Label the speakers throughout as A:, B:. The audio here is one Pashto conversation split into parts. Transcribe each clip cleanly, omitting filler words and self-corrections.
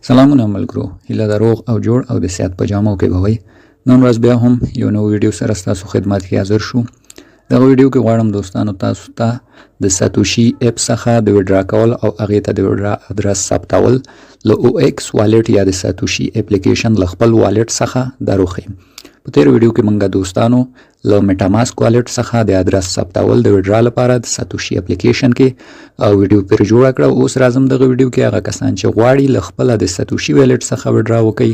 A: سلامونه ملګرو، هیله د روغ او جوړ او د صحت په جامو کې به وئ. نن ورځ بیا هم یو نو ویډیو سره ستاسو خدمت کې حاضر شو. دغه ویډیو کې غواړم دوستانو تاسو ته د ساتوشي اپ څخه د ویډرا کول او هغې ته د ویډرا ادرس ثبتول له او ایکس والټ یا د ساتوشي اپلکیشن له خپل والټ څخه دروښیم. په تیر ویډیو کې موږ دوستانو له میټاماسک والټ څخه د ادرس ثبتول د ویډرا لپاره د ساتوشي اپلیکیشن کې ویډیو پر جوړه کړه. اوس راځم دغه ویډیو کې هغه کسان چې غواړي له خپل د ساتوشي والټ څخه ویډرا وکړي،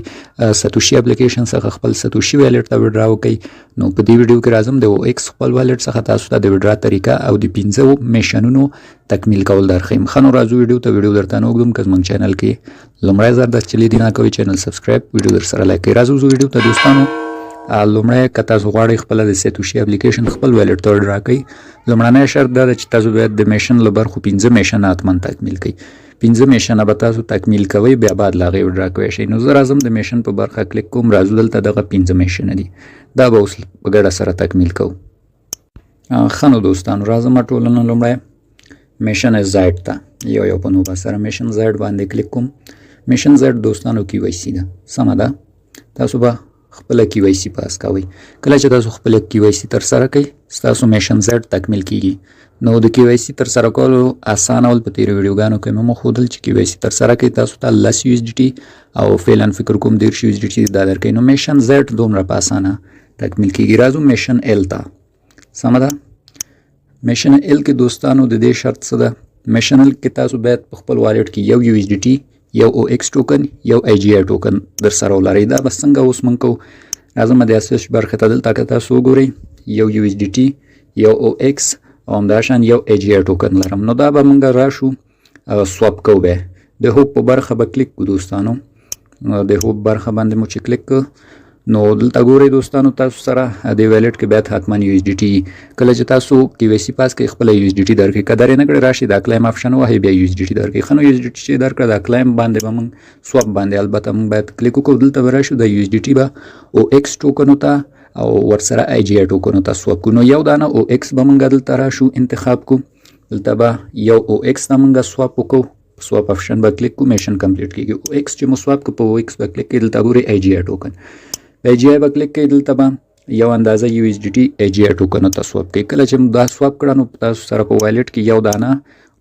A: ساتوشي اپلیکیشن څخه خپل ساتوشي والټ ته ویډرا وکړي. نو په دې ویډیو کې راځم د او ایکس خپل والټ څخه تاسو ته د ویډرا طریقه او د 15 میشنونو تکمیل کول درخیم. خنو راځو ویډیو ته ویډیو درته نه وګدم. که زموږ چینل کې لومړی ځل د چلی دی نه کوي چینل سبسکرایب، ویډیو در سره لایک کړئ. راځو ویډیو ته دوستانو. لومړی که تاسو غواړئ خپل د ساتوشي اپلیکیشن خپل والټ ته ویډرا کړئ، لومړنی شرط دا ده چې تاسو باید د میشن له برخو 15 میشنه حتما تکمیل کړئ. 15 میشنه به تاسو تکمیل کوئ، بیا بعد له هغې ویډرا کوی شئ. نو زه راځم د میشن په برخه کلیک کوم. راځو دلته دغه 15 میشنه دي، دا به اوس په ګډه سره تکمیل کوو. ښه نو دوستانو راځم ټولنه لومړی میشن زیډ ته یو په نوبه سره میشن زیډ باندې کلیک کوم. میشن زیډ دوستانو کی وای سی ده، سمه ده. تاسو به خپل کی وای سی پاس کوئ. کله چې تاسو خپل کی وای سی تر سره کوئ ستاسو میشن زیډ تکمیل کیږي. نو د کی وای سی تر سره کولو اسانه ول په تیر ویډیوګانو کې مو خودل چې کی وای سی تر سره کوي تاسو ته لس یو ایس ډی ټي او فعلا فکر کوم 10 یو ایس ډی ټي دا درکې. نو میشن زیډ دومره په اسانه تکمیل کیږي. راځو میشن ال ته، سمه ده. میشن ال کې دوستانو د دې شرط څه ده؟ میشن ال کې تاسو باید په خپل والټ کې یو یو ایس ډی ټي، یو او ایکس ټوکن، یو ای جی آی ټوکن در سره ولرئ. دا بس څنګه اوس موږ کوو. راځم د اساس برخه ته دلته که تاسو وګورئ یو یو ایس ډی ټي، یو او ایکس او همداشان یو ای جی آی ټوکن لرم. نو دا به موږ راشو سواپ کوو. به د هوپ په برخه به کلیک کو دوستانو. د هوپ برخه باندې مو چې کلیک کو نو دلته ګورئ دوستانو تاسو سره د والټ کې باید حتما یو ایس ډی ټي. کله چې تاسو کی وای سی پاس کې خپل یو ایس ډی ټي درکې کدار نه کړی راشي دا کلایم آپشن وهي بیا یو ایس ډی ټي درکې. خنو یو ایس ډی ټي درکړه دا کلایم باندې به موږ سواپ باندې البته موږ باید کلیک وکړو. دلته به راشو د یو ایس ډی ټي به او ایکس ټوکن ته او ورسره ای جی آی ټوکن ته سواپ کو. نو یو دانه او ایکس به موږ دلته راشو انتخاب کو. دلته به یو او ایکس ته موږ سواپ وکړو. سواپ آپشن به کلیک کو، میشن کمپلیټ کیږي. او ایکس چې مو سواپ کو په او ایکس به کلیک کړئ. دلته ګورئ ای جی آی ټوکن، ای جی آی به کلیک کړئ. دلته به یو اندازه یو ایس ډی ټي ای جی آی ټوکن ته سواپ کړئ. کله چې دا سواپ کړه نو تاسو سره په والټ کې یو دانه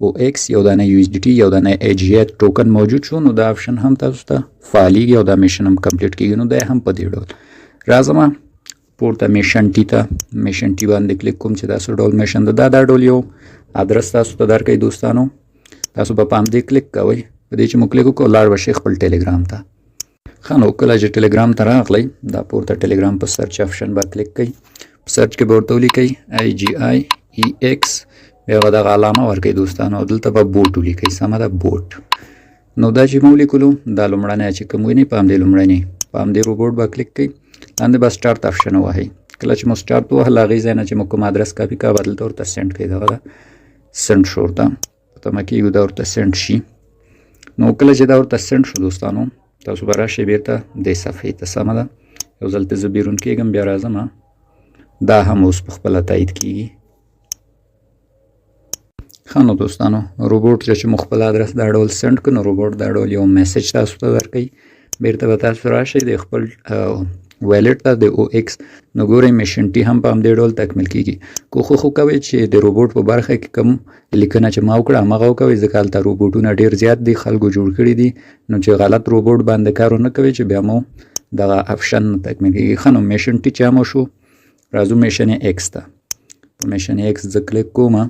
A: او ایکس، یو دانه یو ایس ډی ټي، یو دانه ای جی آی ټوکن موجود شو. نو دا آپشن هم تاسو ته فعالیږي او دا میشن هم کمپلیټ کیږي. نو دا هم په دې ډول راځم پورته میشن ټي ته. میشن ټي باندې کلیک کوم چې تاسو ډول میشن دا ډول یو ادرس تاسو ته درکړي دوستانو. تاسو په پام دې کلیک کوئ. په دې چې مو کلیک وکړو لاړ بشئ خپل ټیلیګرام ته. ښه نو کله چې ټیلیګرام ته راغلی دا پورته ټیلیګرام په سرچ آپشن به کلیک کوئ. په سرچ کې به ورته ولیکئ ای جی آی ای ایکس، بیا به دغه علامه ورکوئ دوستانو او دلته به بوټ ولیکئ، سمه ده بوټ. نو دا چې مو ولیکلو دا لومړنی چې کوم وینئ په همدې لومړني په همدې روبوټ به کلیک کوئ. لاندې به سټارټ آپشن ووهئ. کله چې مو سټارټ ووهل هغې ځای نه چې مو کوم ادرس کاپي کوه به دلته ورته سینډ کوئ. دغه ده سینډ شو ورته په تمه کېږو دا ورته سینډ شي. نو کله چې دا ورته سینډ شو دوستانو تاسو به راشئ بیرته دې صفحې ته، سمه ده. یو ځل ته زه بیرون کېږم بیا راځم. دا هم اوس په خپله تایید کېږي. ښه نو دوستانو روبوټ چې مو خپل ادرس دا ډول سینډ کړو نو روبوټ دا ډول یو میسج تاسو ته درکوي. بیرته به تاسو راشئ د خپل والټ ته د او ایکس. نو ګورئ میشن ټي هم په همدې ډول تکمیل کیږي. کوښښ وکوئ چې د روبوټ په برخه کې کوم لیکنه چې ما وکړه هماغه وکوئ، ځکه هلته روبوټونه ډېر زیات دي، خلکو جوړ کړي دي. نو چې غلط روبوټ باندې کار ونه کوئ چې بیا مو دغه آپشن تکمیل کیږي. ښه نو میشن ټي چې مو شو راځو میشن ایکس ته. په میشن ایکس زه کلیک کوم.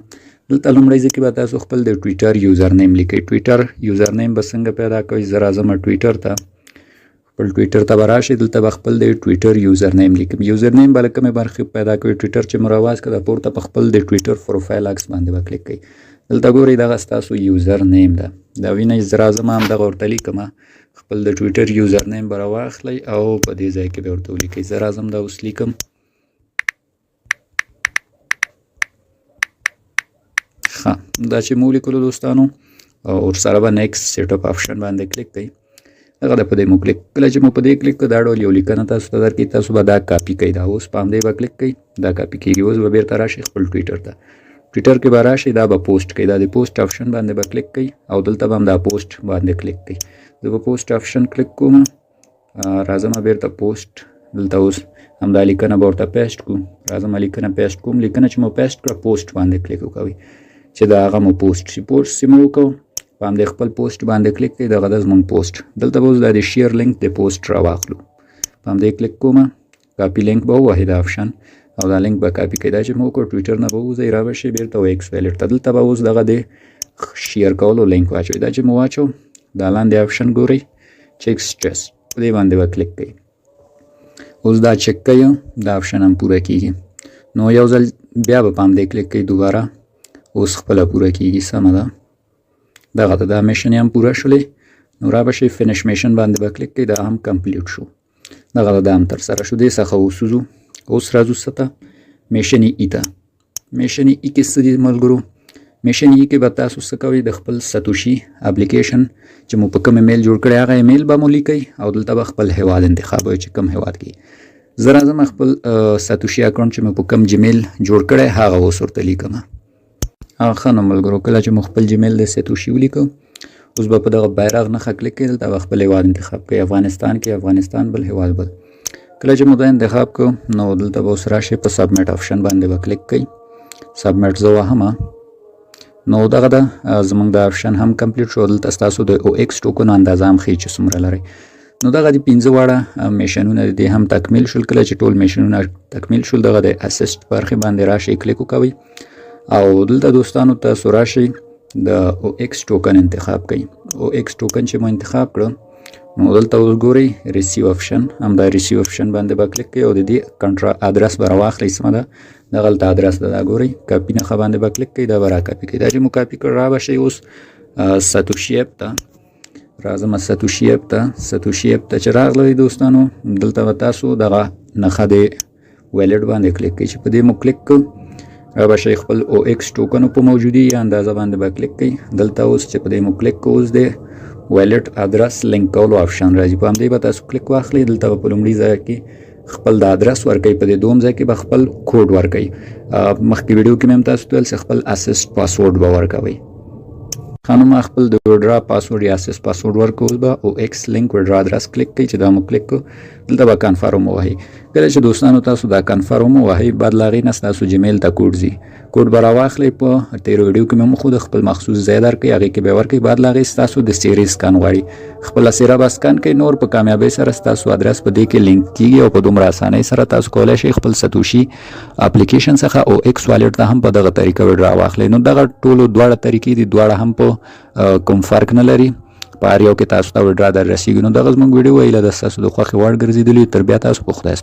A: دلته لومړی ځای کې به تاسو خپل د ټویټر یوزر نیم لیکئ. ټویټر یوزر نیم به څنګه پیدا کوئ؟ زه راځم ټویټر ته. خپل ټویټر ته به راشئ. دلته به خپل د ټویټر یوزر نیم لیکم. یوزر نیم به له کومې برخې پیدا کوئ؟ ټویټر چې مو راواز کړه پورته په خپل د ټویټر پروفایل عکس باندې به کلیک کوئ. دلته ګورئ دغه ستاسو یوزر نیم ده. دا وینئ زه راځم همدغه ورته لیکم. خپل د ټویټر یوزر نیم به راواخلئ او په دې ځای کې به ورته ولیکئ. زه راځم دا اوس لیکم. ښه دا چې مو ولیکلو دوستانو او ورسره به نیکسټ سیټ اپ آپشن باندې کلیک کوئ. هغه د په دې مو کلیک کله چې مو په دې کلیک کړه دا ډول یو لیکنه تاسو ته درکړي. تاسو به دا کاپي کوئ. دا اوس په همدې به کلیک کوئ. دا کاپي کېږي. اوس به بیرته راشئ خپل ټویټر ته. ټویټر کې به راشي دا به پوسټ کوي دا د پوسټ آپشن باندې به کلیک کوي او دلته به هم دا پوسټ باندې کلیک کوي زه به پوسټ آپشن کلیک کوم راځم بیرته پوسټ دلته اوس همدا لیکنه به ورته پیسټ کوم راځم لیکنه پیسټ کوم لیکنه چې مو پیسټ کړه پوسټ باندې کلیک وکوئ چې دا هغه مو پوسټ شي پوسټ چې مو وکړو په همدې خپل پوسټ باندې کلیک کوئ دغه ده زموږ پوسټ دلته به اوس دا د شیر لینک د پوسټ راواخلو په همدې کلیک کوم کاپي لینک به ووهئ دا آپشن او دا لینک به کاپي کړئ دا چې مو وکړو ټویټر نه به ووځئ را به شئ بیرته ایکس ویلیټ ته دلته به اوس دغه د شیر کولو لینک واچوئ دا چې مو واچو دا لاندې آپشن ګورئ چیک سټیټس په دې باندې به کلیک کوئ اوس دا چک کوي دا آپشن هم پوره کیږي نو یو ځل بیا به په همدې کلیک کوئ دوباره اوس خپله پوره کیږي سمه ده دغه ته دا میشن هم پوره شولې نو را به شئ فینش میشن باندې به کلیک کوئ دا هم کمپلیټ شو دغه دا هم ترسره شو دې څخه اوس وځو اوس راځو څه ته میشن ای ته میشن ای کې څه دي ملګرو میشن ای کې به تاسو څه کوئ د خپل ساتوشي اپلیکیشن چې مو په کوم ایمیل جوړ کړی هغه ایمیل به مو لیکئ او دلته به خپل هیواد انتخابوئ چې کوم هیواد کې زه راځم خپل ساتوشي اکاونټ چې مې په کوم جیمیل جوړ کړی هغه اوس ورته لیکم ښه نو ملګرو کله چې مو خپل جیمیل د ساتوشي ولیکو اوس به په دغه بیرغ نښه کلیک کوئ دلته به خپل هیواد انتخاب کوئ افغانستان کې افغانستان بل هیواد بل کله چې مو دا انتخاب کو نو دلته به اوس راشئ په سبمیټ آپشن باندې به کلیک کوئ سبمیټ زه وهم نو دغه ده زموږ د آپشن هم کمپلیټ شو دلته ستاسو د او ایکس ټوکن اندازه هم ښیي چې څومره لرئ نو دغه د 15 واړه میشنونه دي هم تکمیل شول کله چې ټول میشنونه تکمیل شول دغه د اسسټ برخې باندې راشئ کلیک وکوئ او دلته دوستانو تاسو راشئ د او ایکس ټوکن انتخاب کړئ او ایکس ټوکن چې مو انتخاب کړو نو دلته اوس ګورئ ریسیو آپشن هم دا ریسیو آپشن باندې به کلیک کوئ او د دې کنټرا ادرس به راواخلئ سمه ده دغه هلته ادرس ده دا ګورئ کاپي نښه باندې به کلیک کوئ دا به راکاپي کوئ دا چې مو کاپي کړ را به شئ اوس ساتوشي اپ ته راځم ساتوشي اپ ته چې راغلی دوستانو دلته به تاسو دغه نښه د ویلیټ باندې کلیک کوئ چې په دې مو کلیک کړو را به شئ خپل او ایکس ټوکنو په موجودي یا اندازه باندې به کلیک کوئ دلته اوس چې په دې مو کلیک کوو اوس د ویلیټ ادرس لینک کولو آپشن راځي په همدې به تاسو کلیک واخلئ دلته به په لومړي ځای کې خپل د ادرس ورکوئ په دې دوم ځای کې به خپل کوډ ورکوئ مخکې ویډیو کې مې هم تاسو ته ویل چې خپل اسسټ پاسورډ به ورکوئ ښه نو ما خپل د ویډرا پاسورډ یا اسسټ پاسورډ ورکوو اوس به او ایکس لینک ویډرا ادرس کلیک کوئ چې دا مو کلیک کړو دلته به کنفرم ووهئ کله چې دوستانو تاسو دا کنفرم ووهئ بعد له هغې نه ستاسو جیمیل ته کوډ ځي کوډ به راواخلئ په تېرو ویډیو کې مې مخود خپل مخصوص ځای درکوئ هغې کې به یې ورکوئ بعد له هغې ستاسو د څېرې سکان غواړي خپله څېره به سکان کوئ نور په کامیابۍ سره ستاسو ادرس په دې کې لینک کیږي او په دومره اسانۍ سره تاسو کولی شئ خپل ساتوشي اپلیکیشن څخه او ایکس والټ ته هم په دغه طریقه ویډرا واخلئ نو دغه ټولو دواړه طریقې دي دواړه هم په کوم فرق نه لري په هر یو کې تاسو ته ویډرا در رسیږي نو دغه زموږ ویډیو ایله د ستاسو د خوښې وړ ګرځېدلي تر بیا تاسو په خدای